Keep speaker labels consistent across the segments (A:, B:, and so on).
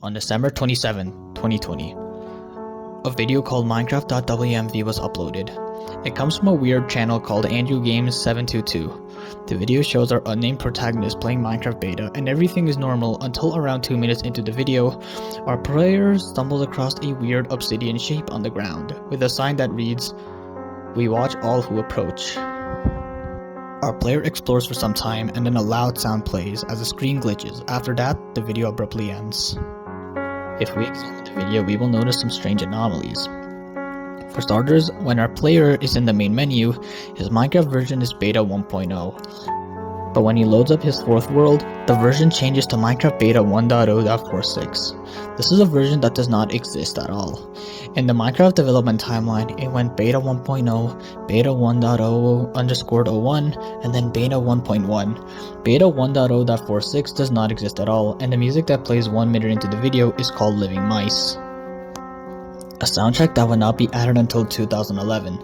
A: On December 27, 2020, a video called Minecraft.wmv was uploaded. It comes from a weird channel called Andrewgames722. The video shows our unnamed protagonist playing Minecraft beta, and everything is normal until around 2 minutes into the video, our player stumbles across a weird obsidian shape on the ground, with a sign that reads, "We watch all who approach." Our player explores for some time, and then a loud sound plays as the screen glitches. After that, the video abruptly ends. If we examine the video, we will notice some strange anomalies. For starters, when our player is in the main menu, his Minecraft version is beta 1.0. But when he loads up his fourth world, the version changes to Minecraft beta 1.0.46. This is a version that does not exist at all. In the Minecraft development timeline, it went beta 1.0, beta 1.0_01, and then beta 1.1. Beta 1.0.46 does not exist at all, and the music that plays 1 minute into the video is called Living Mice, a soundtrack that would not be added until 2011.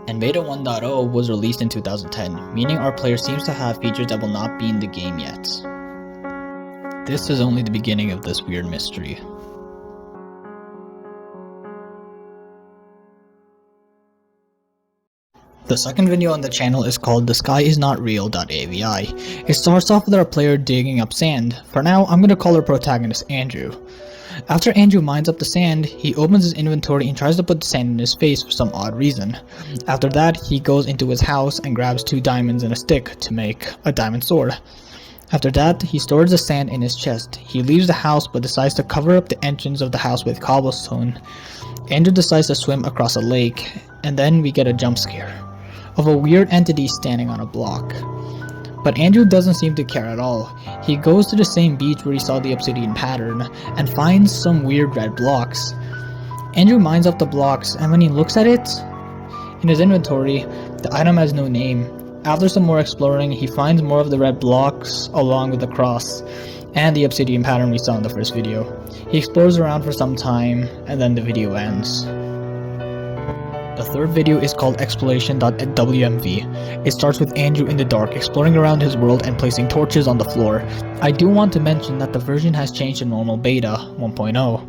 A: And beta 1.0 was released in 2010, meaning our player seems to have features that will not be in the game yet. This is only the beginning of this weird mystery. The second video on the channel is called theskyisnotreal.avi. It starts off with our player digging up sand. For now, I'm going to call our protagonist Andrew. After Andrew mines up the sand, he opens his inventory and tries to put the sand in his face for some odd reason. After that, he goes into his house and grabs 2 diamonds and a stick to make a diamond sword. After that, he stores the sand in his chest. He leaves the house but decides to cover up the entrance of the house with cobblestone. Andrew decides to swim across a lake, and then we get a jump scare of a weird entity standing on a block. But Andrew doesn't seem to care at all. He goes to the same beach where he saw the obsidian pattern and finds some weird red blocks. Andrew mines up the blocks, and when he looks at it, in his inventory, the item has no name. After some more exploring, he finds more of the red blocks along with the cross and the obsidian pattern we saw in the first video. He explores around for some time, and then the video ends. The third video is called exploration.wmv. It starts with Andrew in the dark, exploring around his world and placing torches on the floor. I do want to mention that the version has changed to normal beta 1.0.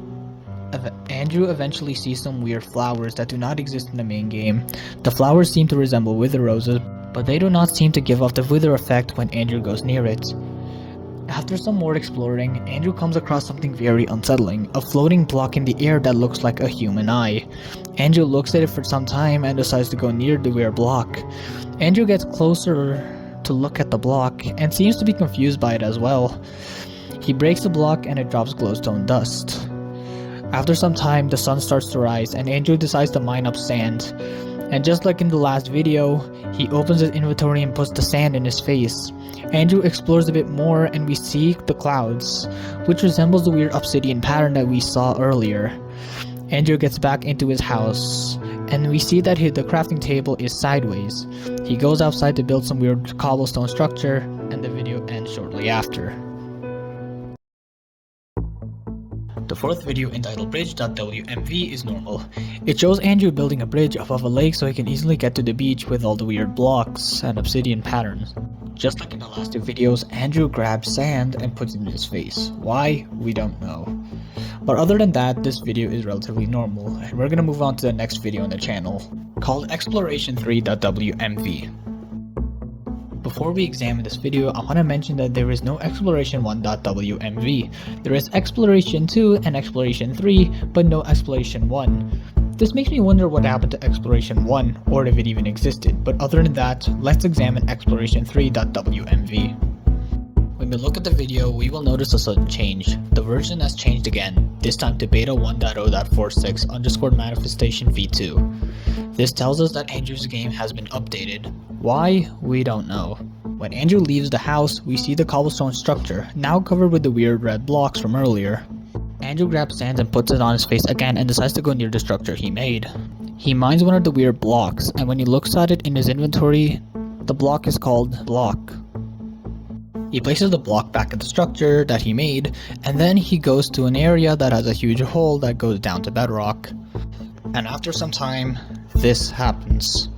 A: Andrew eventually sees some weird flowers that do not exist in the main game. The flowers seem to resemble wither roses, but they do not seem to give off the wither effect when Andrew goes near it. After some more exploring, Andrew comes across something very unsettling, a floating block in the air that looks like a human eye. Andrew looks at it for some time and decides to go near the weird block. Andrew gets closer to look at the block and seems to be confused by it as well. He breaks the block and it drops glowstone dust. After some time, the sun starts to rise and Andrew decides to mine up sand. And just like in the last video, he opens his inventory and puts the sand in his face. Andrew explores a bit more and we see the clouds, which resembles the weird obsidian pattern that we saw earlier. Andrew gets back into his house, and we see that the crafting table is sideways. He goes outside to build some weird cobblestone structure, and the video ends shortly after. The fourth video, entitled bridge.wmv, is normal. It shows Andrew building a bridge above a lake so he can easily get to the beach with all the weird blocks and obsidian patterns. Just like in the last 2 videos, Andrew grabs sand and puts it in his face. Why? We don't know. But other than that, this video is relatively normal, and we're gonna move on to the next video on the channel, called exploration3.wmv. Before we examine this video, I want to mention that there is no exploration1.wmv. There is exploration 2 and exploration 3, but no exploration 1. This makes me wonder what happened to exploration 1, or if it even existed, but other than that, let's examine exploration3.wmv. When we look at the video, we will notice a sudden change. The version has changed again, this time to beta 1.0.46_manifestation v2. This tells us that Andrew's game has been updated. Why? We don't know. When Andrew leaves the house, we see the cobblestone structure, now covered with the weird red blocks from earlier. Andrew grabs sand and puts it on his face again and decides to go near the structure he made. He mines one of the weird blocks, and when he looks at it in his inventory, the block is called block. He places the block back at the structure that he made, and then he goes to an area that has a huge hole that goes down to bedrock. And after some time, this happens.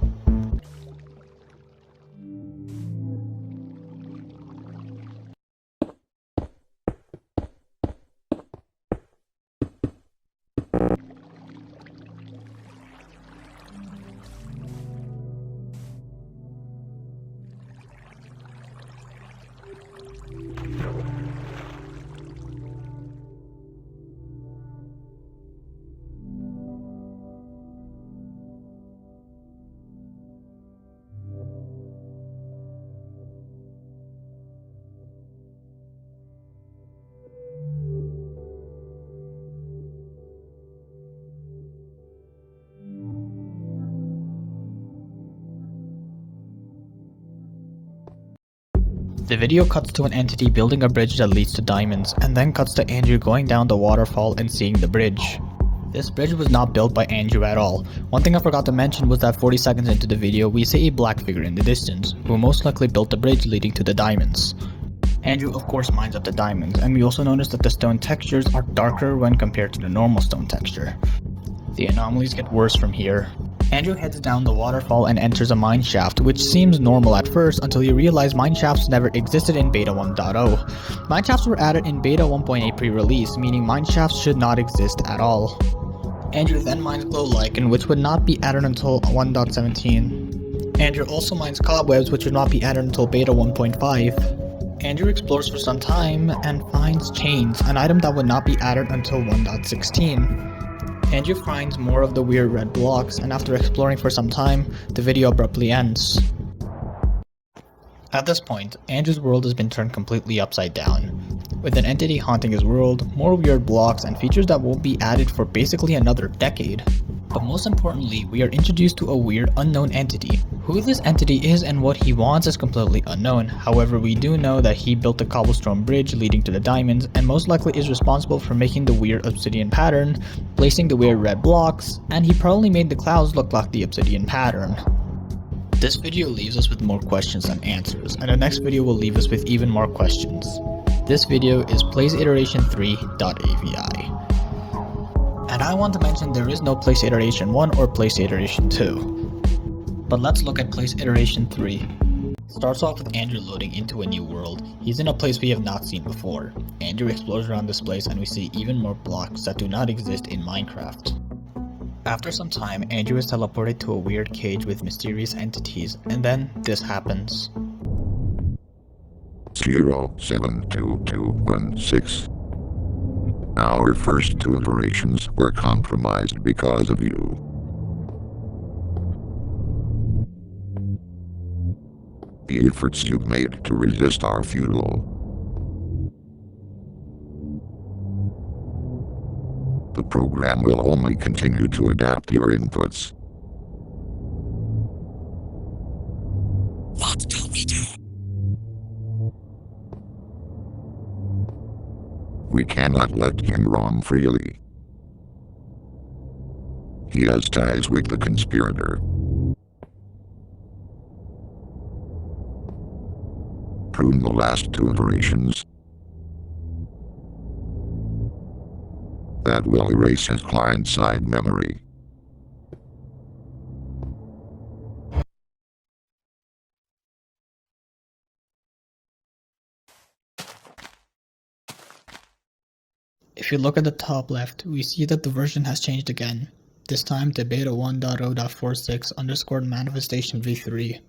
A: The video cuts to an entity building a bridge that leads to diamonds, and then cuts to Andrew going down the waterfall and seeing the bridge. This bridge was not built by Andrew at all. One thing I forgot to mention was that 40 seconds into the video, we see a black figure in the distance, who most likely built the bridge leading to the diamonds. Andrew of course mines up the diamonds, and we also notice that the stone textures are darker when compared to the normal stone texture. The anomalies get worse from here. Andrew heads down the waterfall and enters a mine shaft, which seems normal at first until you realize mine shafts never existed in beta 1.0. Mine shafts were added in beta 1.8 pre-release, meaning mine shafts should not exist at all. Andrew then mines glow lichen, which would not be added until 1.17. Andrew also mines cobwebs, which would not be added until beta 1.5. Andrew explores for some time and finds chains, an item that would not be added until 1.16. Andrew finds more of the weird red blocks, and after exploring for some time, the video abruptly ends. At this point, Andrew's world has been turned completely upside down, with an entity haunting his world, more weird blocks, and features that won't be added for basically another decade. But most importantly, we are introduced to a weird unknown entity. Who this entity is and what he wants is completely unknown. However, we do know that he built the cobblestone bridge leading to the diamonds, and most likely is responsible for making the weird obsidian pattern, placing the weird red blocks, and he probably made the clouds look like the obsidian pattern. This video leaves us with more questions than answers, and the next video will leave us with even more questions. This video is placeiteration3.avi. And I want to mention there is no place iteration 1 or place iteration 2. But let's look at place iteration 3. Starts off with Andrew loading into a new world. He's in a place we have not seen before. Andrew explores around this place and we see even more blocks that do not exist in Minecraft. After some time, Andrew is teleported to a weird cage with mysterious entities, and then this happens.
B: 072216. Our first two iterations were compromised because of you. The efforts you've made to resist are futile. The program will only continue to adapt your inputs. What do we do? We cannot let him roam freely. He has ties with the conspirator. Prune the last two iterations. That will erase his client-side memory.
A: If you look at the top left, we see that the version has changed again, this time to beta 1.0.46 manifestation v3.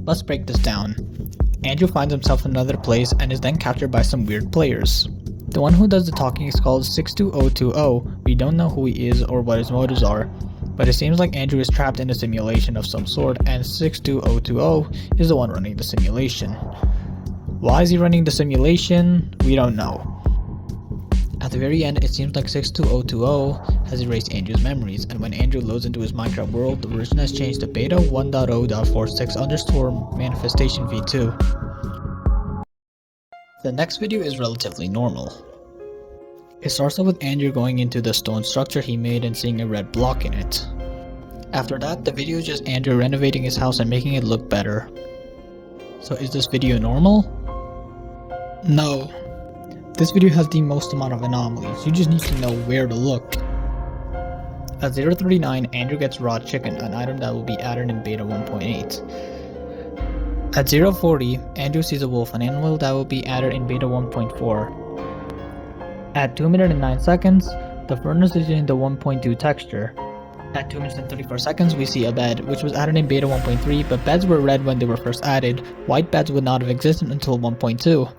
A: Let's break this down. Andrew finds himself in another place and is then captured by some weird players. The one who does the talking is called 62020. We don't know who he is or what his motives are, but it seems like Andrew is trapped in a simulation of some sort and 62020 is the one running the simulation. Why is he running the simulation? We don't know. At the very end, it seems like 62020 has erased Andrew's memories, and when Andrew loads into his Minecraft world, the version has changed to beta 1.0.46 manifestation v2. The next video is relatively normal. It starts off with Andrew going into the stone structure he made and seeing a red block in it. After that, the video is just Andrew renovating his house and making it look better. So is this video normal? No. This video has the most amount of anomalies, you just need to know where to look. At 039, Andrew gets raw chicken, an item that will be added in beta 1.8. At 040, Andrew sees a wolf, an animal that will be added in beta 1.4. At 2 minutes and 9 seconds, the furnace is in the 1.2 texture. At 2 minutes and 34 seconds, we see a bed, which was added in beta 1.3, but beds were red when they were first added. White beds would not have existed until 1.2.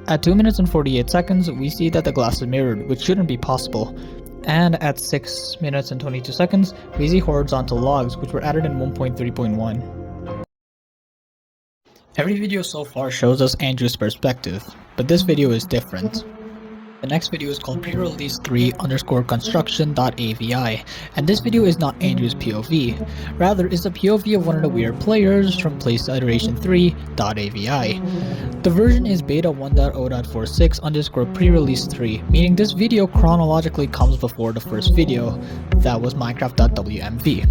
A: At 2 minutes and 48 seconds, we see that the glass is mirrored, which shouldn't be possible. And at 6 minutes and 22 seconds, we see horizontal logs, which were added in 1.3.1. Every video so far shows us Andrew's perspective, but this video is different. The next video is called pre-release 3_construction.avi, and this video is not Andrew's POV, rather is the POV of one of the weird players from playset iteration 3.avi. The version is beta 1.0.46 pre-release 3, meaning this video chronologically comes before the first video, that was Minecraft.wmv.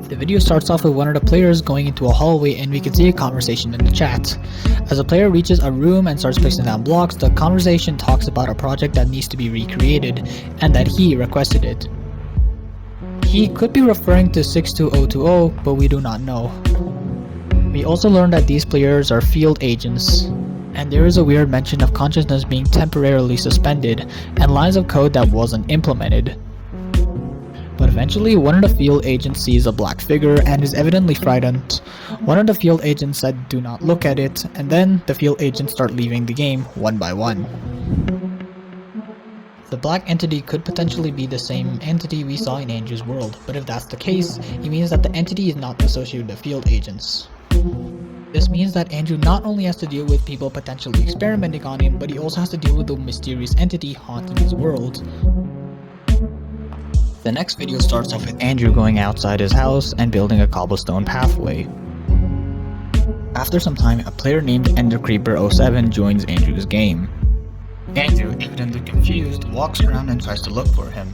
A: The video starts off with one of the players going into a hallway and we can see a conversation in the chat. As the player reaches a room and starts placing down blocks, the conversation talks about a project that needs to be recreated and that he requested it. He could be referring to 62020, but we do not know. We also learned that these players are field agents, and there is a weird mention of consciousness being temporarily suspended and lines of code that wasn't implemented. But eventually, one of the field agents sees a black figure and is evidently frightened. One of the field agents said do not look at it, and then the field agents start leaving the game one by one. The black entity could potentially be the same entity we saw in Andrew's world, but if that's the case, it means that the entity is not associated with the field agents. This means that Andrew not only has to deal with people potentially experimenting on him, but he also has to deal with the mysterious entity haunting his world. The next video starts off with Andrew going outside his house and building a cobblestone pathway. After some time, a player named EnderCreeper07 joins Andrew's game. Andrew, evidently confused, walks around and tries to look for him.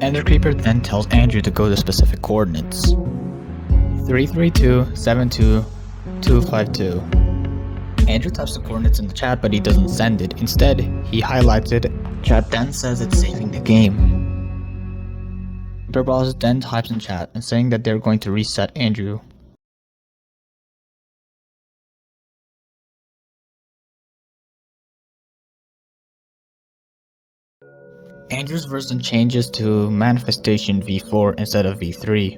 A: EnderCreeper then tells Andrew to go to specific coordinates. 332722252. Andrew types the coordinates in the chat, but he doesn't send it. Instead, he highlights it. Chat then says it's saving the game. Bros then types in chat and saying that they're going to reset Andrew. Andrew's version changes to manifestation v4 instead of v3.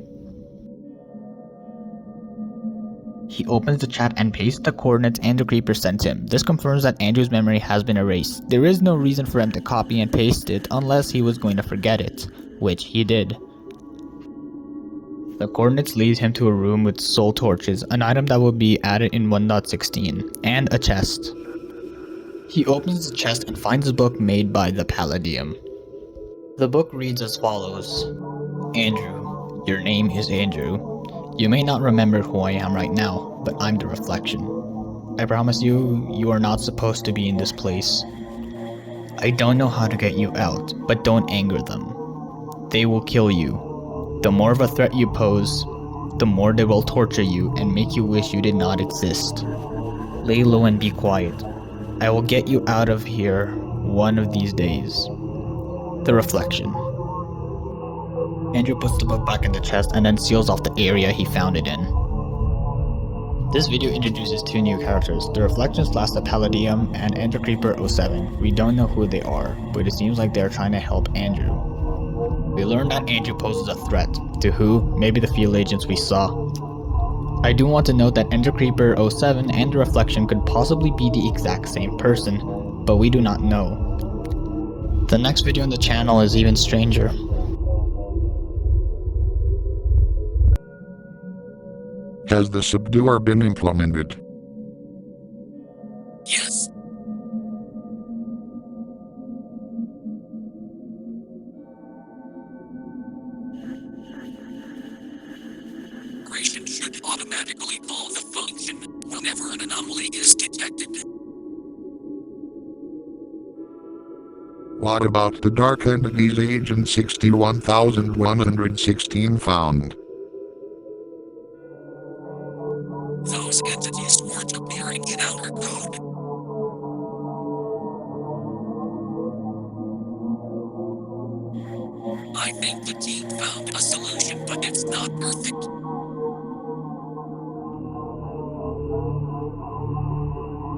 A: He opens the chat and pastes the coordinates EnderCreeper sent him. This confirms that Andrew's memory has been erased. There is no reason for him to copy and paste it unless he was going to forget it, which he did. The coordinates lead him to a room with soul torches, an item that will be added in 1.16, and a chest. He opens the chest and finds a book made by the Palladium. The book reads as follows. Andrew, your name is Andrew. You may not remember who I am right now, but I'm the reflection. I promise you, you are not supposed to be in this place. I don't know how to get you out, but don't anger them. They will kill you. The more of a threat you pose, the more they will torture you and make you wish you did not exist. Lay low and be quiet. I will get you out of here one of these days. The reflection. Andrew puts the book back in the chest and then seals off the area he found it in. This video introduces two new characters, the Reflections / the Palladium and EnderCreeper07. We don't know who they are, but it seems like they are trying to help Andrew. We learned that Andrew poses a threat. To who? Maybe the field agents we saw. I do want to note that EnderCreeper07 and the Reflection could possibly be the exact same person, but we do not know. The next video on the channel is even stranger.
B: Has the subduer been implemented?
C: Yes. Creation should automatically call the function whenever an anomaly is detected.
B: What about the dark entities agent 61116 found?
C: Those entities weren't appearing in outer code. I think the team found a solution, but it's not perfect.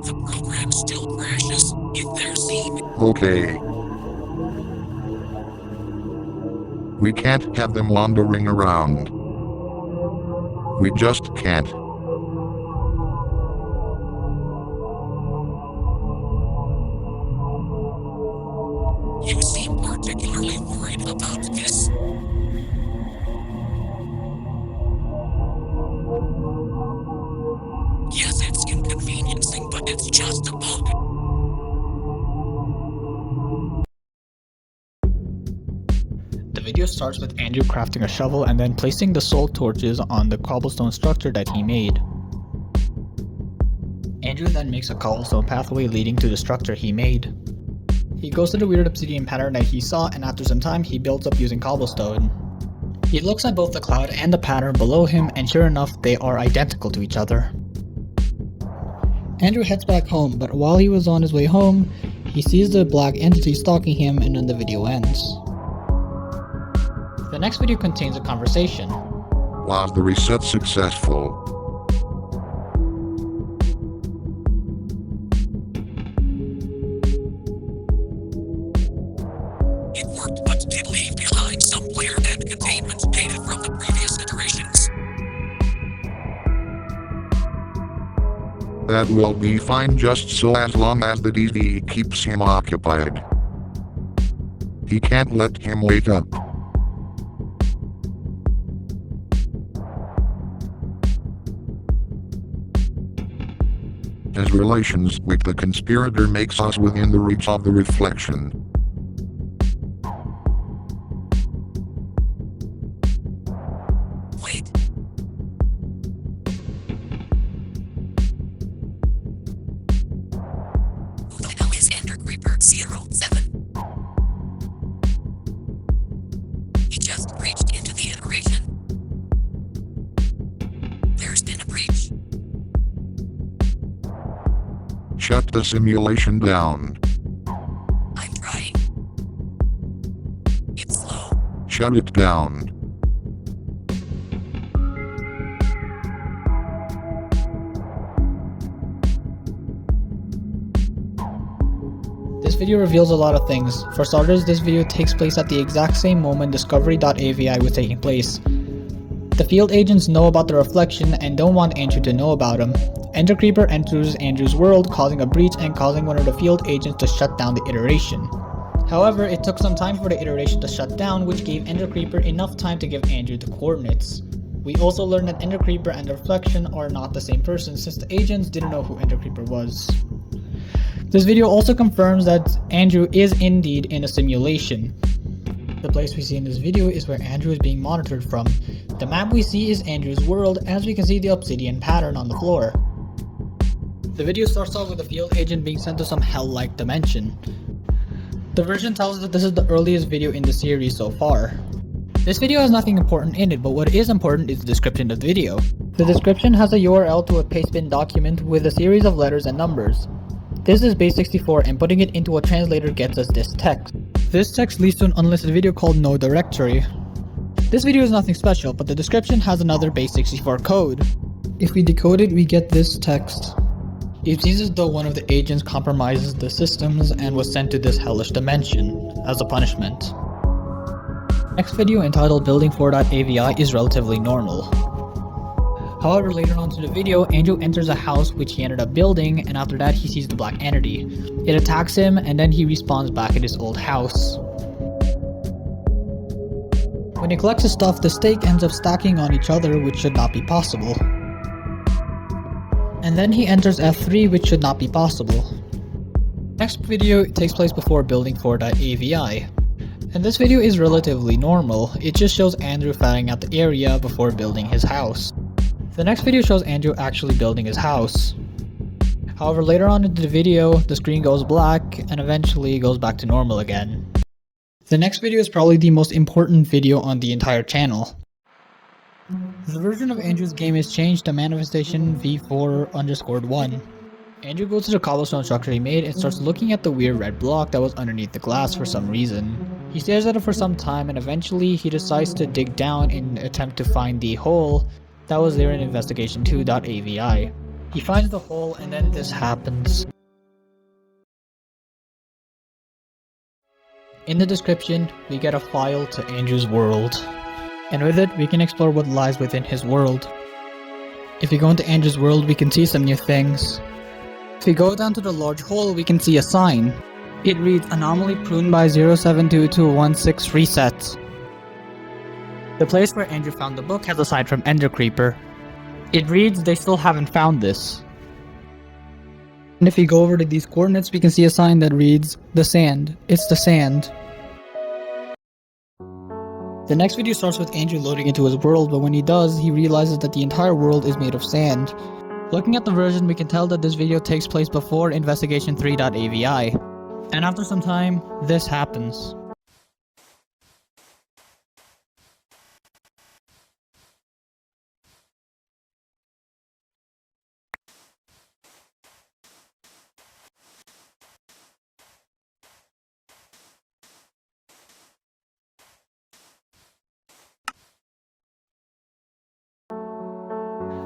C: The program still crashes if they're seen.
B: Okay. We can't have them wandering around. We just can't.
C: You seem particularly worried about this. Yes, it's inconveniencing, but it's just a bug.
A: starts with Andrew crafting a shovel and then placing the soul torches on the cobblestone structure that he made. Andrew then makes a cobblestone pathway leading to the structure he made. He goes to the weird obsidian pattern that he saw, and after some time he builds up using cobblestone. He looks at both the cloud and the pattern below him, and sure enough they are identical to each other. Andrew heads back home, but while he was on his way home, he sees the black entity stalking him, and then the video ends. The next video contains a conversation.
B: Was the reset successful?
C: It worked, but did leave behind some player and containment data from the previous iterations.
B: That will be fine just so as long as the DD keeps him occupied. He can't let him wake up. His relations with the conspirator makes us within the reach of the reflection.
C: Wait. Who the hell is Andrewgames722? He just breached into the iteration. There's been a breach.
B: Shut the simulation down.
C: I'm trying. It's slow.
B: Shut it down.
A: This video reveals a lot of things. For starters, this video takes place at the exact same moment discovery.avi was taking place. The field agents know about the reflection and don't want Andrew to know about him. Ender Creeper enters Andrew's world, causing a breach and causing one of the field agents to shut down the iteration. However, it took some time for the iteration to shut down, which gave Ender Creeper enough time to give Andrew the coordinates. We also learned that Ender Creeper and the reflection are not the same person, since the agents didn't know who Ender Creeper was. This video also confirms that Andrew is indeed in a simulation. The place we see in this video is where Andrew is being monitored from. The map we see is Andrew's world, as we can see the obsidian pattern on the floor. The video starts off with a field agent being sent to some hell-like dimension. The version tells us that this is the earliest video in the series so far. This video has nothing important in it, but what is important is the description of the video. The description has a URL to a pastebin document with a series of letters and numbers. This is base 64, and putting it into a translator gets us this text. This text leads to an unlisted video called No Directory. This video is nothing special, but the description has another base 64 code. If we decode it, we get this text. It seems as though one of the agents compromises the systems and was sent to this hellish dimension as a punishment. Next video, entitled Building 4.avi, is relatively normal. However, later on to the video, Andrew enters a house which he ended up building, and after that he sees the black entity. It attacks him, and then he respawns back at his old house. When he collects his stuff, the stake ends up stacking on each other, which should not be possible. And then he enters F3, which should not be possible. Next video takes place before building 4.avi. And this video is relatively normal, it just shows Andrew fanning out the area before building his house. The next video shows Andrew actually building his house. However, later on in the video, the screen goes black and eventually goes back to normal again. The next video is probably the most important video on the entire channel. The version of Andrew's game is changed to manifestation v4_1. Andrew goes to the cobblestone structure he made and starts looking at the weird red block that was underneath the glass for some reason. He stares at it for some time, and eventually he decides to dig down in an attempt to find the hole that was there in investigation2.avi. He finds the hole, and then this happens. In the description, we get a file to Andrew's world. And with it, we can explore what lies within his world. If we go into Andrew's world, we can see some new things. If we go down to the large hole, we can see a sign. It reads, Anomaly pruned by 072216 reset. The place where Andrew found the book has a sign from Ender Creeper. It reads, they still haven't found this. And if we go over to these coordinates, we can see a sign that reads, the sand. It's the sand. The next video starts with Andrew loading into his world, but when he does, he realizes that the entire world is made of sand. Looking at the version, we can tell that this video takes place before Investigation 3.avi. And after some time, this happens.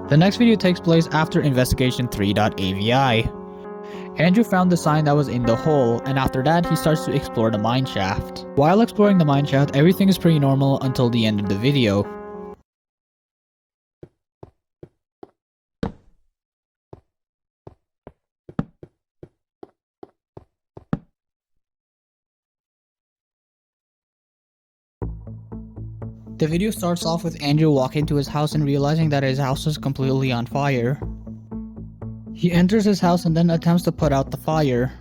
A: The next video takes place after Investigation 3.avi. Andrew found the sign that was in the hole, and after that he starts to explore the mineshaft. While exploring the mineshaft, everything is pretty normal until the end of the video. The video starts off with Andrew walking to his house and realizing that his house is completely on fire. He enters his house and then attempts to put out the fire.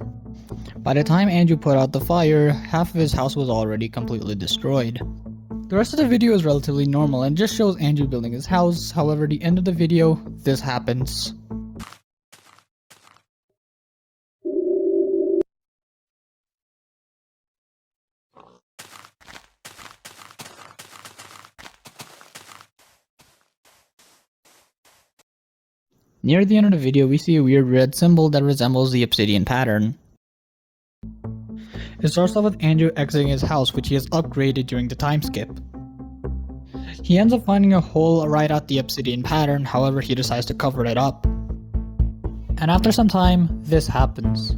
A: By the time Andrew put out the fire, half of his house was already completely destroyed. The rest of the video is relatively normal and just shows Andrew building his house. However, at the end of the video, this happens. Near the end of the video, we see a weird red symbol that resembles the obsidian pattern. It starts off with Andrew exiting his house, which he has upgraded during the time skip. He ends up finding a hole right at the obsidian pattern, however he decides to cover it up. And after some time, this happens.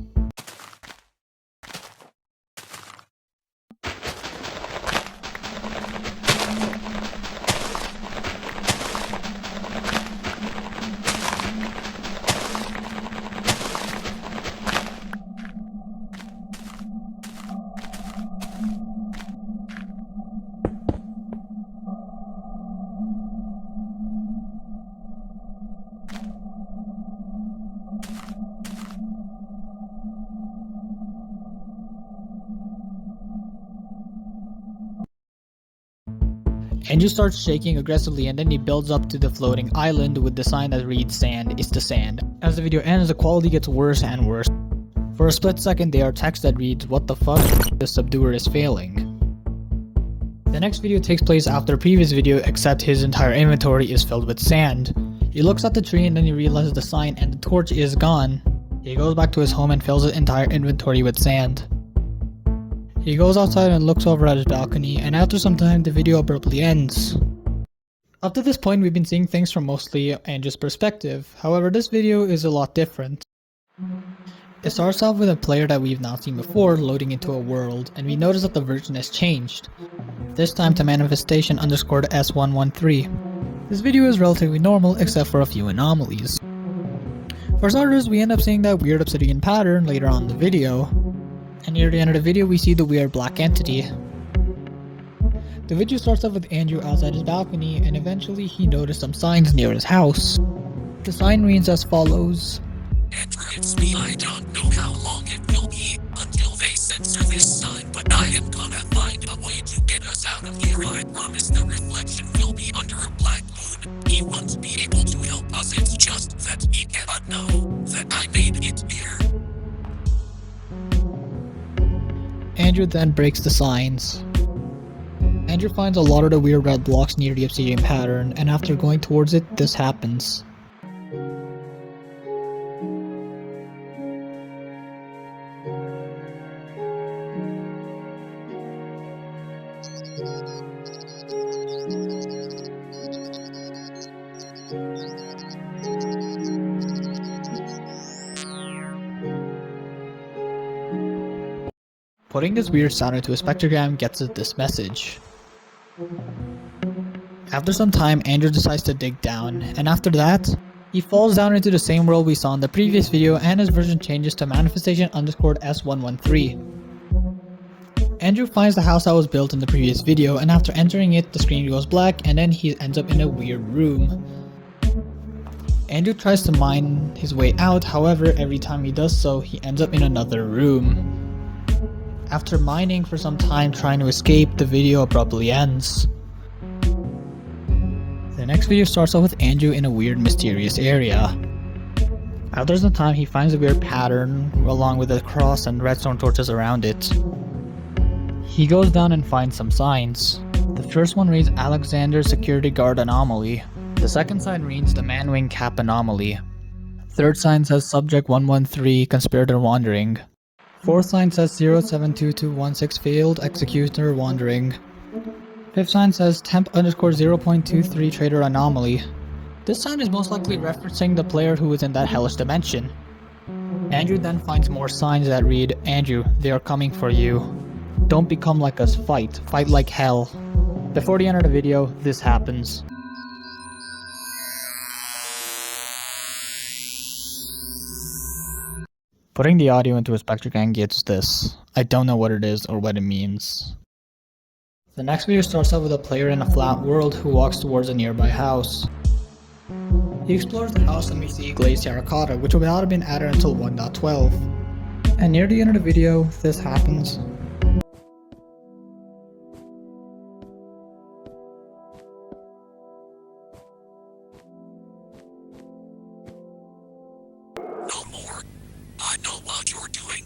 A: Andrew starts shaking aggressively and then he builds up to the floating island with the sign that reads "Sand is the sand." As the video ends, the quality gets worse and worse. For a split second, there are text that reads, "What the fuck? The subduer is failing." The next video takes place after the previous video, except his entire inventory is filled with sand. He looks at the tree and then he realizes the sign and the torch is gone. He goes back to his home and fills his entire inventory with sand. He goes outside and looks over at his balcony, and after some time the video abruptly ends. Up to this point, we've been seeing things from mostly Andrew's perspective. However, this video is a lot different. It starts off with a player that we've not seen before loading into a world, and we notice that the version has changed. This time to manifestation _S113. This video is relatively normal except for a few anomalies. For starters, we end up seeing that weird obsidian pattern later on in the video. And near the end of the video, we see the weird black entity. The video starts off with Andrew outside his balcony, and eventually he noticed some signs near his house. The sign reads as follows.
C: Andrew, it's me. I don't know how long it will be until they censor this sign, but I am gonna find a way to get us out of here. I promise the reflection will be under a black moon. He won't be able to help us, it's just that he cannot know that I made it here.
A: Andrew then breaks the signs. Andrew finds a lot of the weird red blocks near the obsidian pattern, and after going towards it, this happens. Putting this weird sound into a spectrogram gets us this message. After some time, Andrew decides to dig down, and after that, he falls down into the same world we saw in the previous video, and his version changes to manifestation _S113. Andrew finds the house that was built in the previous video, and after entering it, the screen goes black, and then he ends up in a weird room. Andrew tries to mine his way out, however, every time he does so, he ends up in another room. After mining for some time trying to escape, the video abruptly ends. The next video starts off with Andrew in a weird mysterious area. After some time he finds a weird pattern along with a cross and redstone torches around it. He goes down and finds some signs. The first one reads Alexander Security Guard Anomaly. The second sign reads the Man Wing Cap Anomaly. Third sign says Subject 113 Conspirator Wandering. Fourth sign says 072216 Failed Executioner Wandering. Fifth sign says temp _0.23 Trader Anomaly. This sign is most likely referencing the player who is in that hellish dimension. Andrew then finds more signs that read, Andrew, they are coming for you. Don't become like us, fight like hell. Before the end of the video, this happens. Putting the audio into a spectrogram gets this. I don't know what it is or what it means. The next video starts off with a player in a flat world who walks towards a nearby house. He explores the house and we see glazed terracotta, which would not have been added until 1.12. And near the end of the video, this happens.
C: No more. I know what you're doing.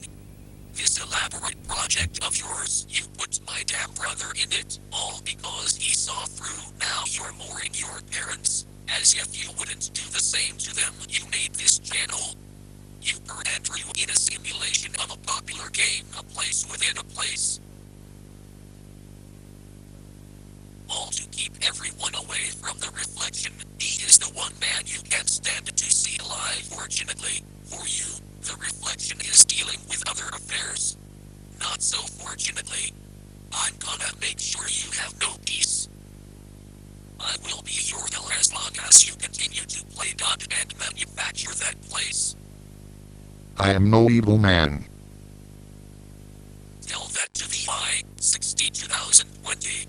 C: This elaborate project of yours, you put my damn brother in it, all because he saw through. Now you're mooring your parents. As if you wouldn't do the same to them. You made this channel. You put Andrew in a simulation of a popular game, a place within a place. All to keep everyone away from the reflection. He is the one man you can't stand to see alive. Fortunately, for you, the reflection is dealing with other affairs. Not so fortunately. I'm gonna make sure you have no peace. I will be your killer as long as you continue to play God and manufacture that place.
B: I am no evil man.
C: Tell that to the I-60-2020.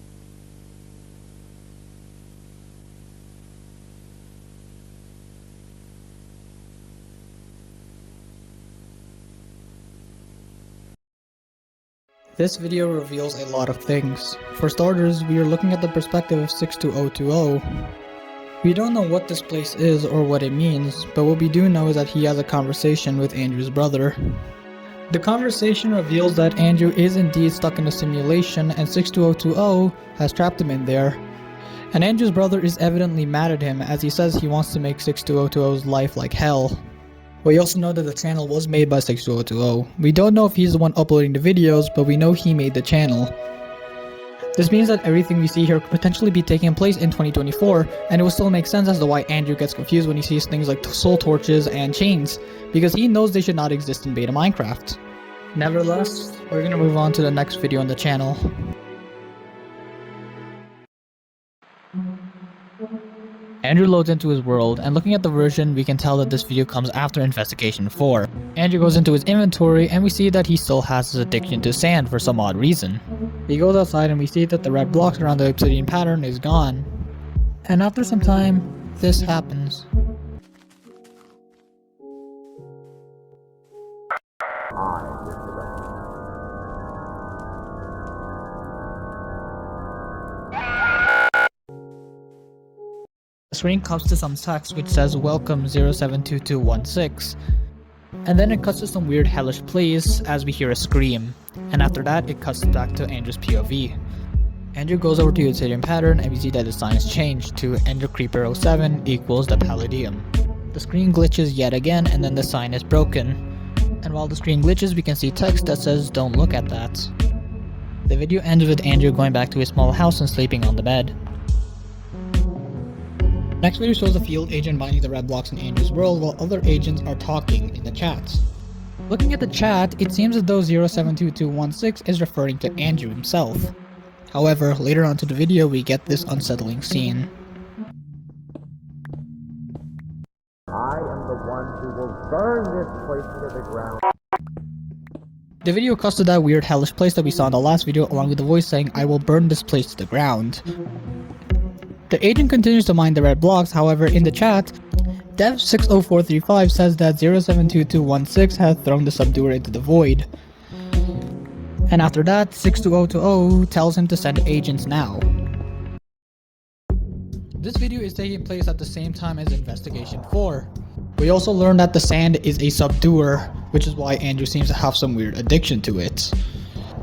A: This video reveals a lot of things. For starters, we are looking at the perspective of 62020. We don't know what this place is or what it means, but what we do know is that he has a conversation with Andrew's brother. The conversation reveals that Andrew is indeed stuck in a simulation and 62020 has trapped him in there. And Andrew's brother is evidently mad at him as he says he wants to make 62020's life like hell. We also know that the channel was made by 62020. We don't know if he's the one uploading the videos, but we know he made the channel. This means that everything we see here could potentially be taking place in 2024, and it will still make sense as to why Andrew gets confused when he sees things like soul torches and chains, because he knows they should not exist in beta Minecraft. Nevertheless, we're gonna move on to the next video on the channel. Andrew loads into his world, and looking at the version, we can tell that this video comes after Investigation 4. Andrew goes into his inventory, and we see that he still has his addiction to sand for some odd reason. He goes outside and we see that the red blocks around the obsidian pattern is gone. And after some time, this happens. The screen comes to some text which says welcome 072216, and then it cuts to some weird hellish place as we hear a scream, and after that it cuts back to Andrew's POV. Andrew goes over to the obsidian pattern and we see that the sign is changed to Ender Creeper 07 equals the Palladium. The screen glitches yet again and then the sign is broken, and while the screen glitches we can see text that says don't look at that. The video ends with Andrew going back to his small house and sleeping on the bed. Next video shows a field agent mining the red blocks in Andrew's world while other agents are talking in the chat. Looking at the chat, it seems as though 072216 is referring to Andrew himself. However, later on to the video we get this unsettling scene.
D: I am the one who will burn this place to the ground.
A: The video cuts to that weird hellish place that we saw in the last video along with the voice saying, I will burn this place to the ground. The agent continues to mine the red blocks, however in the chat, Dev60435 says that 072216 has thrown the subduer into the void. And after that, 62020 tells him to send agents now. This video is taking place at the same time as Investigation 4. We also learned that the sand is a subduer, which is why Andrew seems to have some weird addiction to it.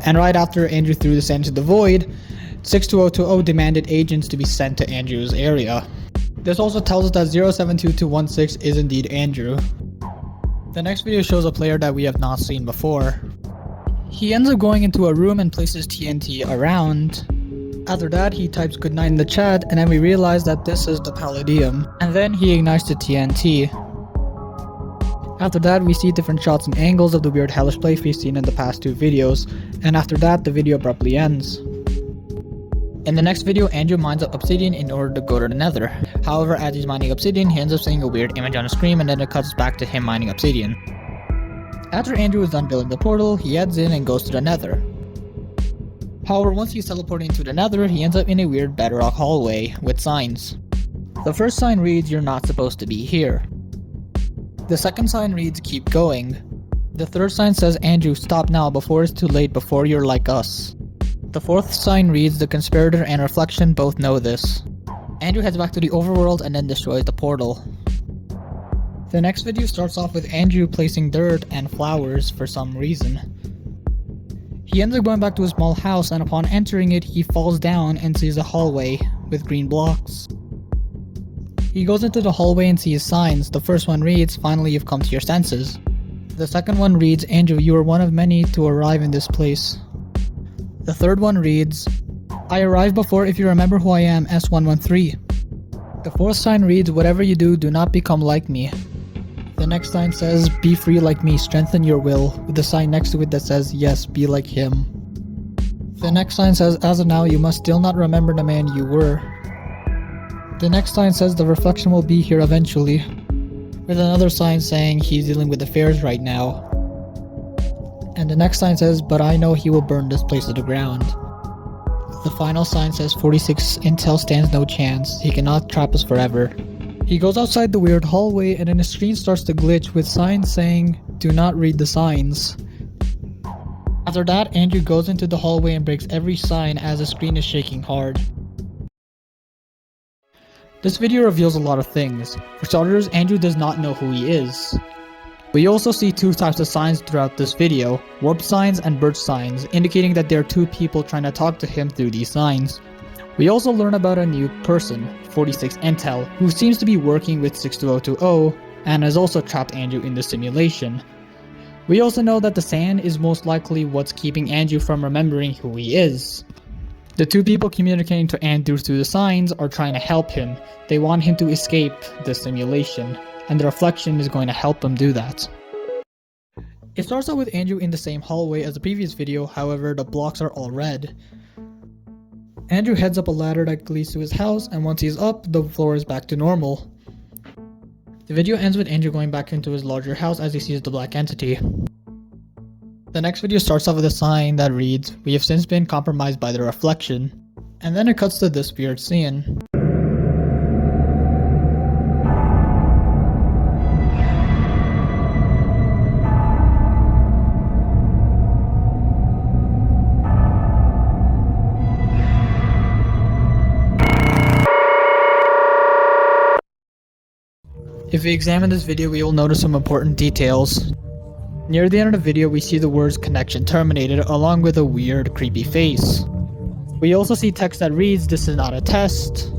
A: And right after Andrew threw the sand into the void, 62020 demanded agents to be sent to Andrew's area. This also tells us that 072216 is indeed Andrew. The next video shows a player that we have not seen before. He ends up going into a room and places TNT around. After that, he types goodnight in the chat, and then we realize that this is the Palladium. And then he ignites the TNT. After that, we see different shots and angles of the weird hellish place we've seen in the past 2 videos, and after that, the video abruptly ends. In the next video, Andrew mines up obsidian in order to go to the nether. However, as he's mining obsidian, he ends up seeing a weird image on the screen, and then it cuts back to him mining obsidian. After Andrew is done building the portal, he heads in and goes to the nether. However, once he's teleporting to the nether, he ends up in a weird bedrock hallway with signs. The first sign reads, "You're not supposed to be here." The second sign reads, "Keep going." The third sign says, "Andrew, stop now before it's too late, before you're like us." The fourth sign reads, "The conspirator and reflection both know this." Andrew heads back to the overworld and then destroys the portal. The next video starts off with Andrew placing dirt and flowers for some reason. He ends up going back to his small house, and upon entering it, he falls down and sees a hallway with green blocks. He goes into the hallway and sees signs. The first one reads, "Finally you've come to your senses." The second one reads, "Andrew, you are one of many to arrive in this place." The third one reads, "I arrived before, if you remember who I am, S113. The fourth sign reads, "Whatever you do, do not become like me." The next sign says, "Be free like me, strengthen your will," with a sign next to it that says, "Yes, be like him." The next sign says, "As of now, you must still not remember the man you were." The next sign says, "The reflection will be here eventually," with another sign saying he's dealing with affairs right now. And the next sign says, "But I know he will burn this place to the ground." The final sign says, 46 Intel stands no chance, he cannot trap us forever. He goes outside the weird hallway and then his screen starts to glitch with signs saying, "Do not read the signs." After that, Andrew goes into the hallway and breaks every sign as the screen is shaking hard. This video reveals a lot of things. For starters, Andrew does not know who he is. We also see 2 types of signs throughout this video, warp signs and birch signs, indicating that there are 2 people trying to talk to him through these signs. We also learn about a new person, 46 Intel, who seems to be working with 62020 and has also trapped Andrew in the simulation. We also know that the sand is most likely what's keeping Andrew from remembering who he is. The 2 people communicating to Andrew through the signs are trying to help him. They want him to escape the simulation, and the reflection is going to help him do that. It starts out with Andrew in the same hallway as the previous video, however the blocks are all red. Andrew heads up a ladder that leads to his house, and once he's up, the floor is back to normal. The video ends with Andrew going back into his larger house as he sees the black entity. The next video starts off with a sign that reads, "We have since been compromised by the reflection," and then it cuts to this weird scene. If we examine this video, we will notice some important details. Near the end of the video, we see the words "connection terminated" along with a weird, creepy face. We also see text that reads, "This is not a test."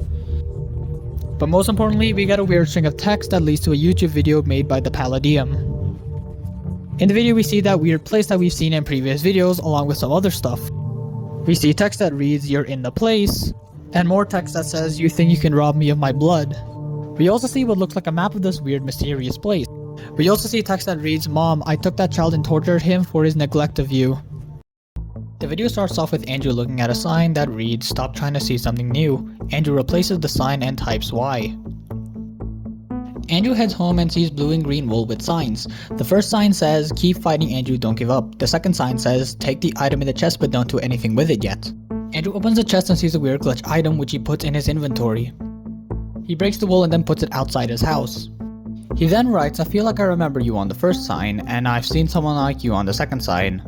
A: But most importantly, we get a weird string of text that leads to a YouTube video made by the Palladium. In the video, we see that weird place that we've seen in previous videos along with some other stuff. We see text that reads, "You're in the place," and more text that says, "You think you can rob me of my blood." We also see what looks like a map of this weird, mysterious place. We also see text that reads, "Mom, I took that child and tortured him for his neglect of you." The video starts off with Andrew looking at a sign that reads, "Stop trying to see something new." Andrew replaces the sign and types Y. Andrew heads home and sees blue and green wool with signs. The first sign says, "Keep fighting, Andrew, don't give up." The second sign says, "Take the item in the chest but don't do anything with it yet." Andrew opens the chest and sees a weird glitch item which he puts in his inventory. He breaks the wool and then puts it outside his house. He then writes, "I feel like I remember you on the first sign, and I've seen someone like you on the second sign."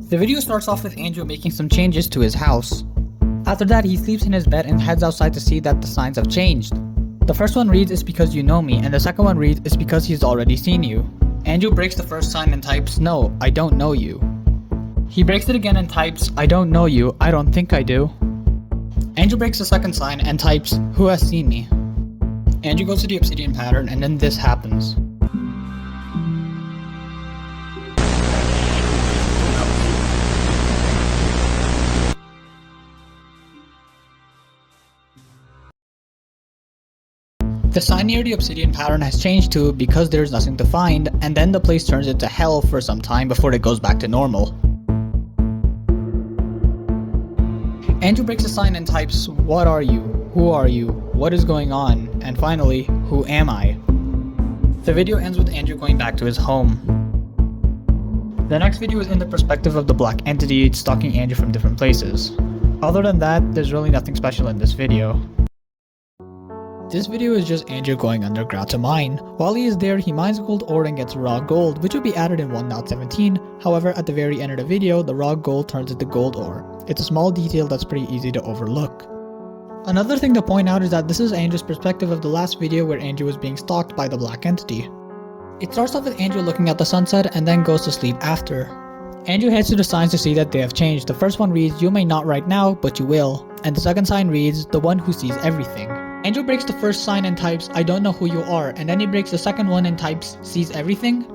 A: The video starts off with Andrew making some changes to his house. After that, he sleeps in his bed and heads outside to see that the signs have changed. The first one reads, "It's because you know me," and the second one reads, "It's because he's already seen you." Andrew breaks the first sign and types, "No, I don't know you." He breaks it again and types, "I don't know you, I don't think I do." Andrew breaks the second sign and types, "Who has seen me?" Andrew goes to the obsidian pattern and then this happens. The sign near the obsidian pattern has changed to "because there's nothing to find," and then the place turns into hell for some time before it goes back to normal. Andrew breaks the sign and types, "What are you? Who are you? What is going on?" And finally, "Who am I?" The video ends with Andrew going back to his home. The next video is in the perspective of the black entity stalking Andrew from different places. Other than that, there's really nothing special in this video. This video is just Andrew going underground to mine. While he is there, he mines gold ore and gets raw gold, which will be added in 1.17. However, at the very end of the video, the raw gold turns into gold ore. It's a small detail that's pretty easy to overlook. Another thing to point out is that this is Andrew's perspective of the last video where Andrew was being stalked by the black entity. It starts off with Andrew looking at the sunset and then goes to sleep after. Andrew heads to the signs to see that they have changed. The first one reads, "You may not right now, but you will." And the second sign reads, "The one who sees everything." Andrew breaks the first sign and types, "I don't know who you are," and then he breaks the second one and types, "Sees everything?"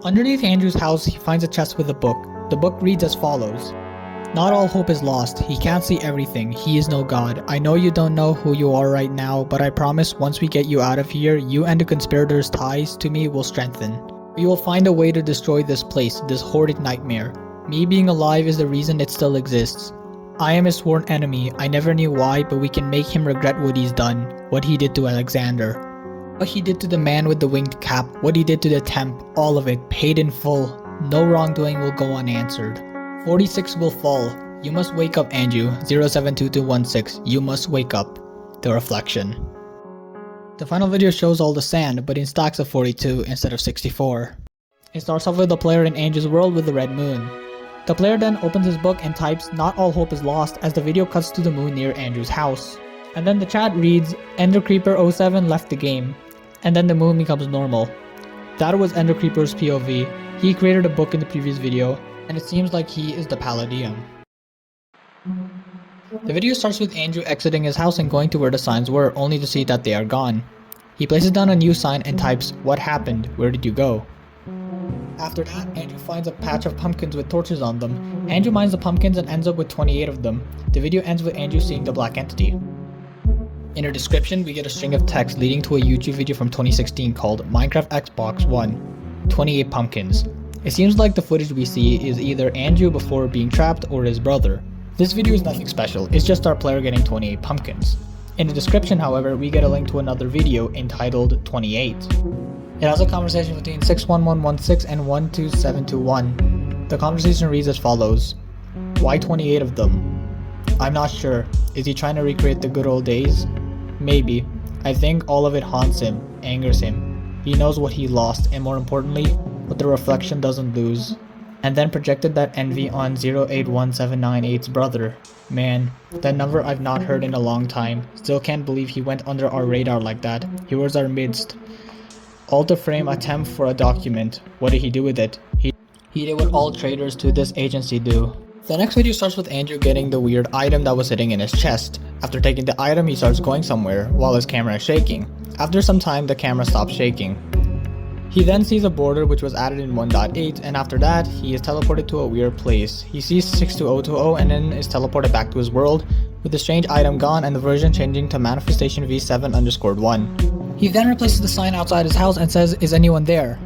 A: Underneath Andrew's house, he finds a chest with a book. The book reads as follows. "Not all hope is lost. He can't see everything. He is no god. I know you don't know who you are right now, but I promise once we get you out of here, you and the conspirators' ties to me will strengthen. We will find a way to destroy this place, this horrid nightmare. Me being alive is the reason it still exists. I am his sworn enemy. I never knew why, but we can make him regret what he's done. What he did to Alexander. What he did to the man with the winged cap. What he did to the temp. All of it, paid in full. No wrongdoing will go unanswered. 46 will fall. You must wake up, Andrew. 072216. You must wake up." The reflection. The final video shows all the sand, but in stacks of 42 instead of 64. It starts off with the player in Andrew's world with the red moon. The player then opens his book and types, "Not all hope is lost," as the video cuts to the moon near Andrew's house. And then the chat reads, "Ender Creeper 07 left the game." And then the moon becomes normal. That was Ender Creeper's POV. He created a book in the previous video, and it seems like he is the Palladium. The video starts with Andrew exiting his house and going to where the signs were, only to see that they are gone. He places down a new sign and types, "What happened? Where did you go?" After that, Andrew finds a patch of pumpkins with torches on them. Andrew mines the pumpkins and ends up with 28 of them. The video ends with Andrew seeing the black entity. In her description, we get a string of text leading to a YouTube video from 2016 called Minecraft Xbox One, 28 pumpkins. It seems like the footage we see is either Andrew before being trapped or his brother. This video is nothing special, it's just our player getting 28 pumpkins. In the description, however, we get a link to another video entitled 28. It has a conversation between 61116 and 12721. The conversation reads as follows. "Why 28 of them? I'm not sure. Is he trying to recreate the good old days? Maybe. I think all of it haunts him, angers him. He knows what he lost, and more importantly, what the reflection doesn't lose." And then projected that envy on 081798's brother. Man, that number I've not heard in a long time. Still can't believe he went under our radar like that. He was our midst. All to frame a temp for a document. What did he do with it? He did what all traders to this agency do. The next video starts with Andrew getting the weird item that was sitting in his chest. After taking the item, he starts going somewhere while his camera is shaking. After some time, the camera stops shaking. He then sees a border which was added in 1.8, and after that, he is teleported to a weird place. He sees 62020 and then is teleported back to his world, with the strange item gone and the version changing to manifestation V7_1. He then replaces the sign outside his house and says, "Is anyone there?"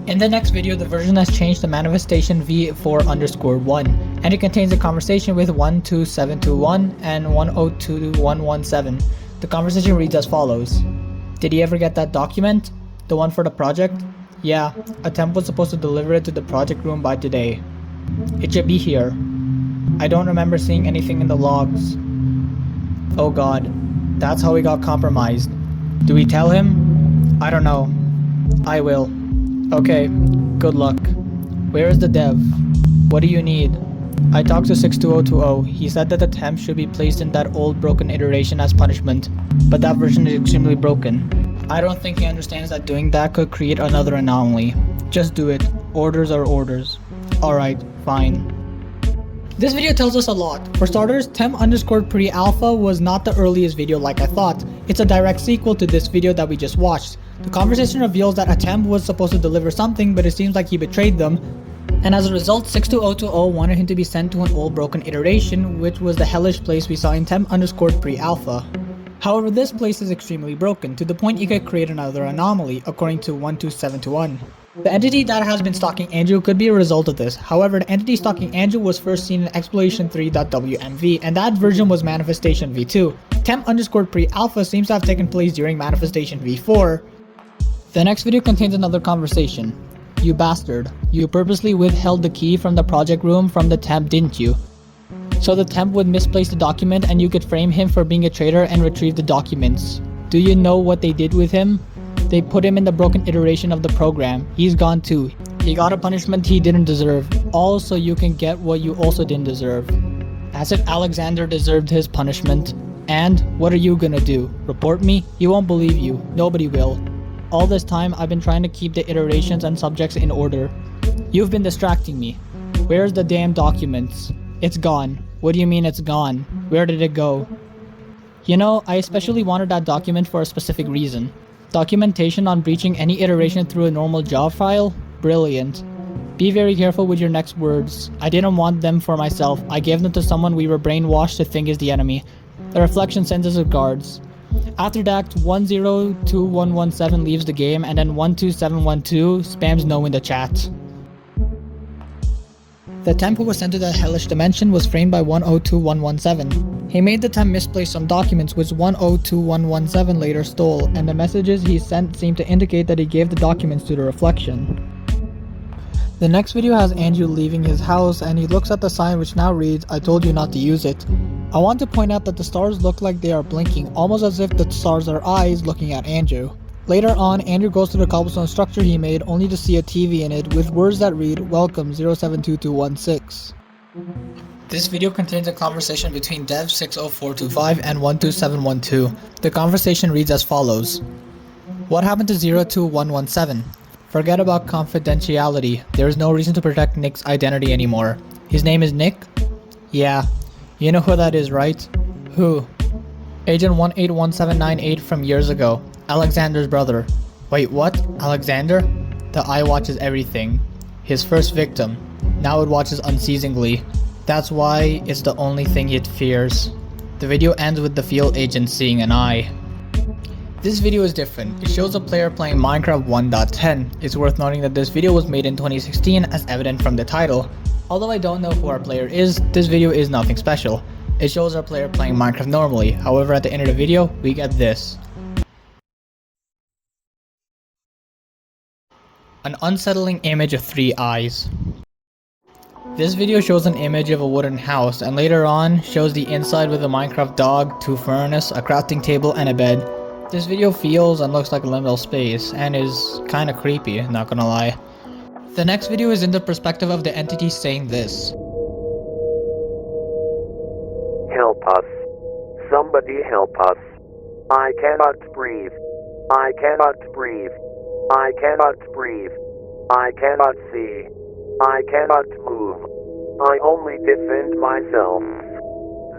A: In the next video, the version has changed to manifestation V4_1, and it contains a conversation with 12721 and 102117. The conversation reads as follows. "Did he ever get that document? The one for the project? Yeah, a temp was supposed to deliver it to the project room by today. It should be here. I don't remember seeing anything in the logs. Oh god, that's how he got compromised. Do we tell him? I don't know. I will. Okay, good luck. Where is the dev? What do you need? I talked to 62020. He said that the temp should be placed in that old broken iteration as punishment, but that version is extremely broken. I don't think he understands that doing that could create another anomaly. Just do it. Orders are orders. Alright, fine. This video tells us a lot. For starters, temp_pre-alpha was not the earliest video like I thought. It's a direct sequel to this video that we just watched. The conversation reveals that a temp was supposed to deliver something, but it seems like he betrayed them. And as a result, 62020 wanted him to be sent to an old broken iteration, which was the hellish place we saw in temp_pre-alpha. However, this place is extremely broken, to the point you could create another anomaly, according to 12721. The entity that has been stalking Andrew could be a result of this. However, the entity stalking Andrew was first seen in Exploration3.wmv, and that version was Manifestation V2. Temp_pre-alpha seems to have taken place during Manifestation V4. The next video contains another conversation. You bastard. You purposely withheld the key from the project room from the temp, didn't you? So the temp would misplace the document and you could frame him for being a traitor and retrieve the documents. Do you know what they did with him? They put him in the broken iteration of the program. He's gone too. He got a punishment he didn't deserve. All so you can get what you also didn't deserve. As if Alexander deserved his punishment. And what are you gonna do? Report me? He won't believe you. Nobody will. All this time I've been trying to keep the iterations and subjects in order. You've been distracting me. Where's the damn documents? It's gone. What do you mean it's gone? Where did it go? You know, I especially wanted that document for a specific reason. Documentation on breaching any iteration through a normal job file? Brilliant. Be very careful with your next words. I didn't want them for myself. I gave them to someone we were brainwashed to think is the enemy. The reflection sends us regards. After that, 102117 leaves the game and then 12712 spams no in the chat. The temp who was sent to the hellish dimension was framed by 102117. He made the temp misplace some documents which 102117 later stole, and the messages he sent seemed to indicate that he gave the documents to the reflection. The next video has Andrew leaving his house and he looks at the sign which now reads, "I told you not to use it." I want to point out that the stars look like they are blinking, almost as if the stars are eyes looking at Andrew. Later on, Andrew goes to the cobblestone structure he made only to see a TV in it with words that read, "Welcome 072216. This video contains a conversation between dev60425 and 12712. The conversation reads as follows. What happened to 02117? Forget about confidentiality. There is no reason to protect Nick's identity anymore. His name is Nick? Yeah. You know who that is, right? Who? Agent 181798 from years ago. Alexander's brother. Wait, what? Alexander? The eye watches everything. His first victim. Now it watches unceasingly. That's why it's the only thing it fears. The video ends with the field agent seeing an eye. This video is different. It shows a player playing Minecraft 1.10. It's worth noting that this video was made in 2016 as evident from the title. Although I don't know who our player is, this video is nothing special. It shows our player playing Minecraft normally. However, at the end of the video, we get this. An unsettling image of 3 eyes. This video shows an image of a wooden house and later on shows the inside with a Minecraft dog, 2 furnace, a crafting table, and a bed. This video feels and looks like a liminal space and is kinda creepy, not gonna lie. The next video is in the perspective of the entity saying this.
D: Help us. Somebody help us. I cannot breathe. I cannot breathe. I cannot breathe. I cannot see. I cannot move. I only defend myself.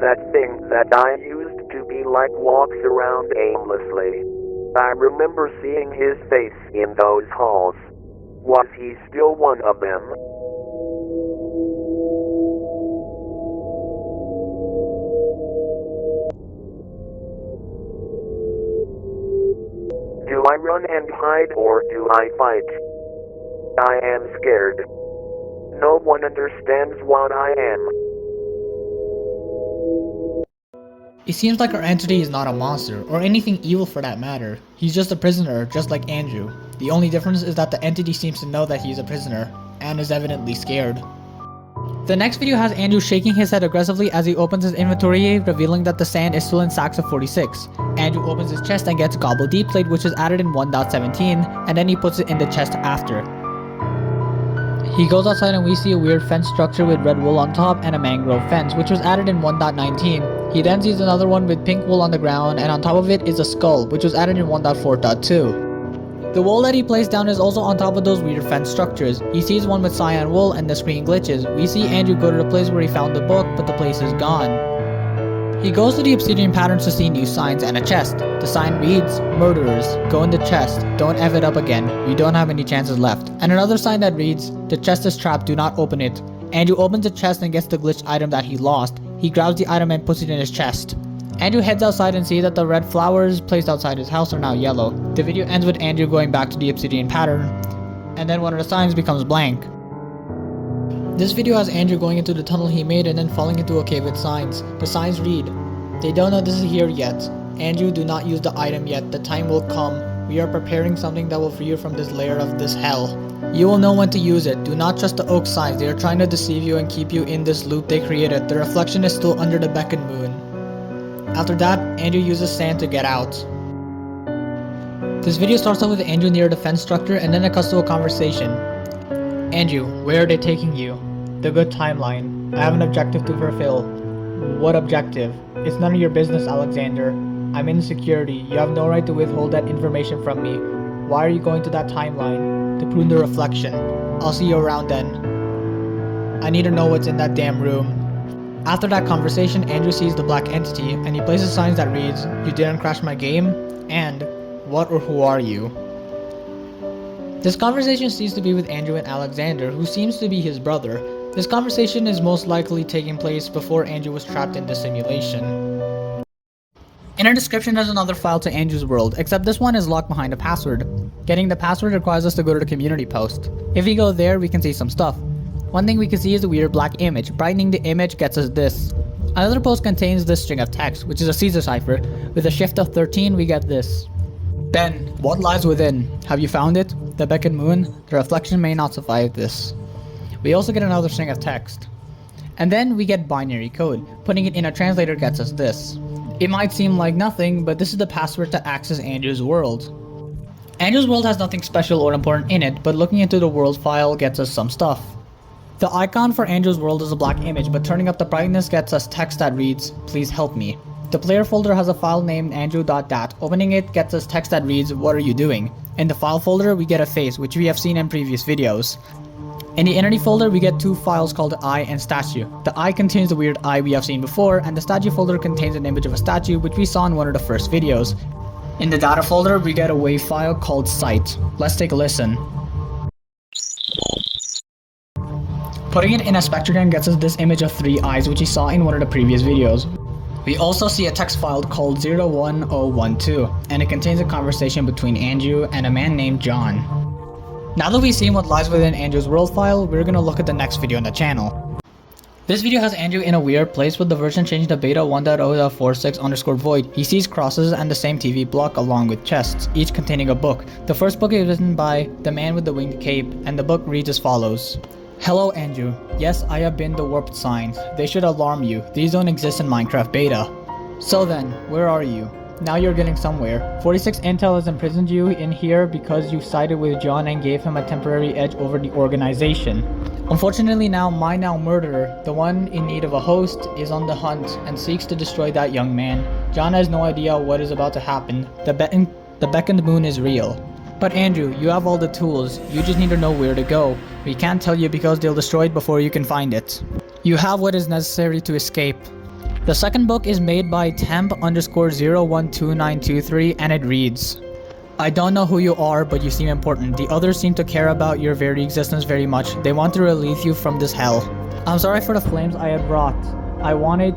D: That thing that I used to be like walks around aimlessly. I remember seeing his face in those halls. Was he still one of them? Do I run and hide or do I fight? I am scared. No one understands what I am.
A: It seems like our entity is not a monster, or anything evil for that matter. He's just a prisoner, just like Andrew. The only difference is that the entity seems to know that he's a prisoner, and is evidently scared. The next video has Andrew shaking his head aggressively as he opens his inventory, revealing that the sand is still in sacks of 46. Andrew opens his chest and gets Gobble Deep Plate, which is added in 1.17, and then he puts it in the chest after. He goes outside and we see a weird fence structure with red wool on top and a mangrove fence, which was added in 1.19. He then sees another one with pink wool on the ground, and on top of it is a skull, which was added in 1.4.2. The wool that he placed down is also on top of those weird fence structures. He sees one with cyan wool and the screen glitches. We see Andrew go to the place where he found the book, but the place is gone. He goes to the obsidian patterns to see new signs and a chest. The sign reads, "Murderers, go in the chest, don't F it up again, you don't have any chances left." And another sign that reads, "The chest is trapped, do not open it." Andrew opens the chest and gets the glitched item that he lost. He grabs the item and puts it in his chest. Andrew heads outside and sees that the red flowers placed outside his house are now yellow. The video ends with Andrew going back to the obsidian pattern, and then one of the signs becomes blank. This video has Andrew going into the tunnel he made and then falling into a cave with signs. The signs read, "They don't know this is here yet. Andrew, do not use the item yet. The time will come. We are preparing something that will free you from this layer of this hell. You will know when to use it. Do not trust the oak signs. They are trying to deceive you and keep you in this loop they created. The reflection is still under the beckoned moon." After that, Andrew uses sand to get out. This video starts off with Andrew near the fence structure and then it cuts to a conversation. "Andrew, where are they taking you?" "The good timeline. I have an objective to fulfill." "What objective?" "It's none of your business, Alexander. I'm in security. You have no right to withhold that information from me. Why are you going to that timeline?" "To prune the reflection. I'll see you around then." "I need to know what's in that damn room." After that conversation, Andrew sees the black entity and he places signs that reads, "You didn't crash my game," and "What or who are you?" This conversation seems to be with Andrew and Alexander, who seems to be his brother. This conversation is most likely taking place before Andrew was trapped in the simulation. In our description there's another file to Andrew's world, except this one is locked behind a password. Getting the password requires us to go to the community post. If we go there, we can see some stuff. One thing we can see is a weird black image. Brightening the image gets us this. Another post contains this string of text, which is a Caesar cipher. With a shift of 13, we get this. "Ben, what lies within? Have you found it? The beckoned moon? The reflection may not survive this." We also get another string of text. And then we get binary code. Putting it in a translator gets us this. It might seem like nothing, but this is the password to access Andrew's world. Andrew's world has nothing special or important in it, but looking into the world file gets us some stuff. The icon for Andrew's world is a black image, but turning up the brightness gets us text that reads, "Please help me." The player folder has a file named andrew.dat. Opening it gets us text that reads, "What are you doing?" In the file folder, we get a face, which we have seen in previous videos. In the entity folder, we get two files called eye and statue. The eye contains the weird eye we have seen before, and the statue folder contains an image of a statue which we saw in one of the first videos. In the data folder, we get a WAV file called sight. Let's take a listen. Putting it in a spectrogram gets us this image of three eyes which we saw in one of the previous videos. We also see a text file called 01012, and it contains a conversation between Andrew and a man named John. Now that we've seen what lies within Andrew's world file, we're gonna look at the next video on the channel. This video has Andrew in a weird place with the version changed to beta 1.0.46_void. He sees crosses and the same TV block along with chests, each containing a book. The first book is written by the man with the winged cape, and the book reads as follows. "Hello Andrew. Yes, I have been the warped signs. They should alarm you. These don't exist in Minecraft beta. So then, where are you? Now you're getting somewhere. 46 Intel has imprisoned you in here because you sided with John and gave him a temporary edge over the organization. Unfortunately now, my now murderer, the one in need of a host, is on the hunt and seeks to destroy that young man. John has no idea what is about to happen. The beckoned moon is real. But Andrew, you have all the tools. You just need to know where to go. We can't tell you because they'll destroy it before you can find it. You have what is necessary to escape." The second book is made by temp_012923 and it reads, "I don't know who you are, but you seem important. The others seem to care about your very existence very much. They want to relieve you from this hell. I'm sorry for the flames I have brought. I wanted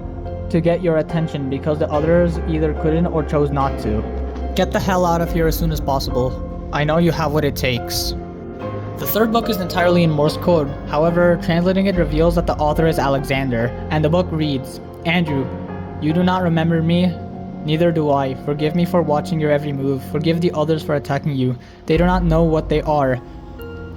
A: to get your attention because the others either couldn't or chose not to. Get the hell out of here as soon as possible. I know you have what it takes." The third book is entirely in Morse code. However, translating it reveals that the author is Alexander, and the book reads, "Andrew, you do not remember me? Neither do I. Forgive me for watching your every move. Forgive the others for attacking you. They do not know what they are.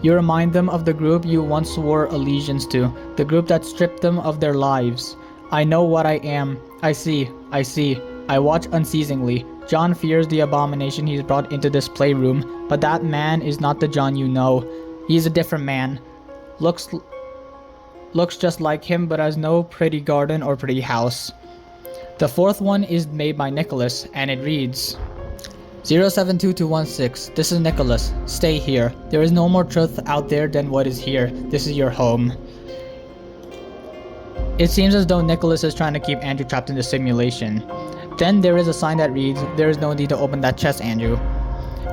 A: You remind them of the group you once swore allegiance to, the group that stripped them of their lives. I know what I am. I see. I watch unceasingly. John fears the abomination he's brought into this playroom, but that man is not the John you know. He is a different man. Looks just like him but has no pretty garden or pretty house. The fourth one is made by Nicholas and it reads 072216. This is Nicholas. Stay here. There is no more truth out there than what is here. This is your home. It seems as though Nicholas is trying to keep Andrew trapped in the simulation. Then there is a sign that reads, there is no need to open that chest, Andrew.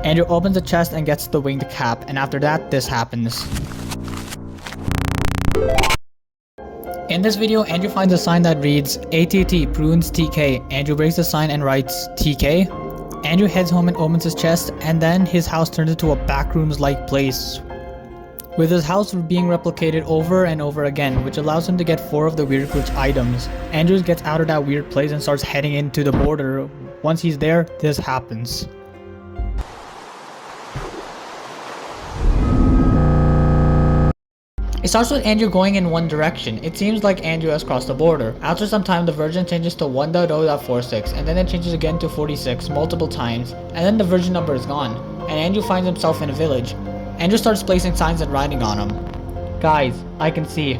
A: Andrew opens the chest and gets the winged cap, and after that, this happens. In this video, Andrew finds a sign that reads, ATT prunes TK. Andrew breaks the sign and writes, TK? Andrew heads home and opens his chest, and then his house turns into a backrooms-like place, with his house being replicated over and over again, which allows him to get 4 of the weird glitch items. Andrew gets out of that weird place and starts heading into the border. Once he's there, this happens. It starts with Andrew going in one direction. It seems like Andrew has crossed the border. After some time, the version changes to 1.0.46, and then it changes again to 46 multiple times, and then the version number is gone, and Andrew finds himself in a village. Andrew starts placing signs and writing on them. Guys, I can see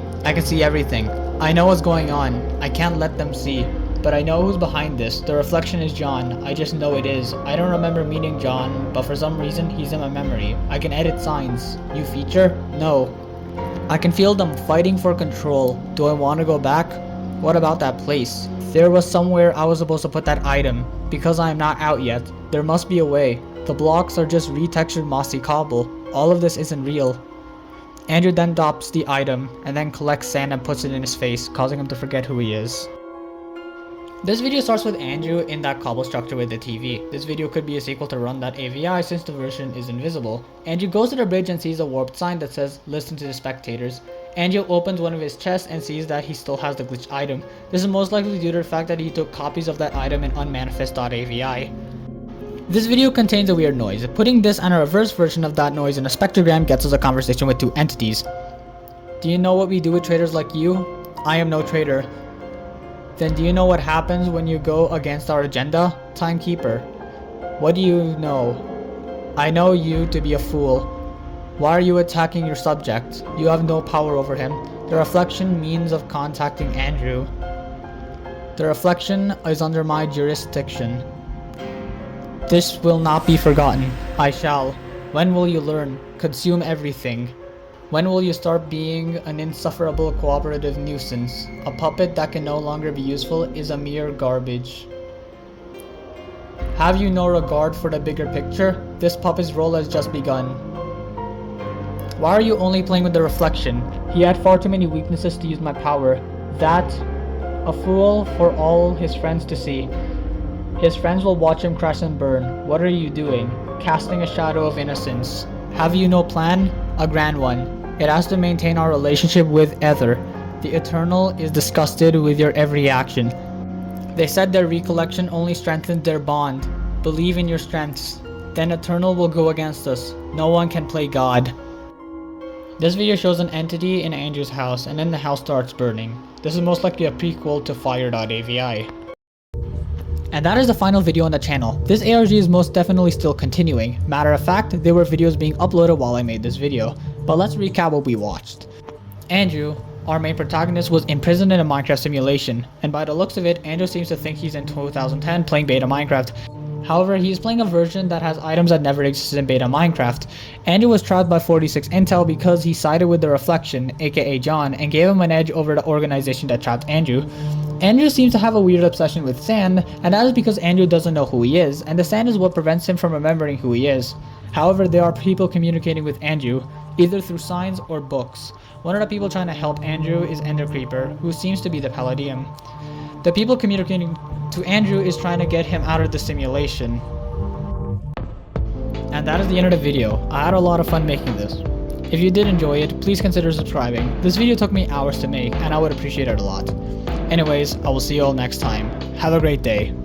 A: everything. I know what's going on. I can't let them see. But I know who's behind this. The reflection is John. I just know it is. I don't remember meeting John, but for some reason he's in my memory. I can edit signs. New feature? No. I can feel them fighting for control. Do I want to go back? What about that place? There was somewhere I was supposed to put that item. Because I am not out yet, there must be a way. The blocks are just retextured mossy cobble. All of this isn't real. Andrew then adopts the item and then collects sand and puts it in his face, causing him to forget who he is. This video starts with Andrew in that cobble structure with the TV. This video could be a sequel to Run.avi since the version is invisible. Andrew goes to the bridge and sees a warped sign that says listen to the spectators. Andrew opens one of his chests and sees that he still has the glitch item. This is most likely due to the fact that he took copies of that item in unmanifest.avi. This video contains a weird noise. Putting this and a reverse version of that noise in a spectrogram gets us a conversation with 2 entities. Do you know what we do with traitors like you? I am no traitor. Then do you know what happens when you go against our agenda? Timekeeper. What do you know? I know you to be a fool. Why are you attacking your subject? You have no power over him. The reflection means of contacting Andrew. The reflection is under my jurisdiction. This will not be forgotten. I shall. When will you learn? Consume everything. When will you start being an insufferable cooperative nuisance? A puppet that can no longer be useful is a mere garbage. Have you no regard for the bigger picture? This puppet's role has just begun. Why are you only playing with the reflection? He had far too many weaknesses to use my power. That, a fool for all his friends to see. His friends will watch him crash and burn. What are you doing? Casting a shadow of innocence. Have you no plan? A grand one. It has to maintain our relationship with Ether. The Eternal is disgusted with your every action. They said their recollection only strengthened their bond. Believe in your strengths. Then Eternal will go against us. No one can play God. This video shows an entity in Andrew's house, and then the house starts burning. This is most likely a prequel to Fire.avi. And that is the final video on the channel. This ARG is most definitely still continuing. Matter of fact, there were videos being uploaded while I made this video. But let's recap what we watched. Andrew, our main protagonist, was imprisoned in a Minecraft simulation. And by the looks of it, Andrew seems to think he's in 2010 playing beta Minecraft. However, he is playing a version that has items that never existed in beta Minecraft. Andrew was trapped by 46 Intel because he sided with the Reflection, aka John, and gave him an edge over the organization that trapped Andrew. Andrew seems to have a weird obsession with sand, and that is because Andrew doesn't know who he is, and the sand is what prevents him from remembering who he is. However, there are people communicating with Andrew, either through signs or books. One of the people trying to help Andrew is Ender Creeper, who seems to be the Palladium. The people communicating to Andrew is trying to get him out of the simulation. And that is the end of the video. I had a lot of fun making this. If you did enjoy it, please consider subscribing. This video took me hours to make, and I would appreciate it a lot. Anyways, I will see you all next time. Have a great day.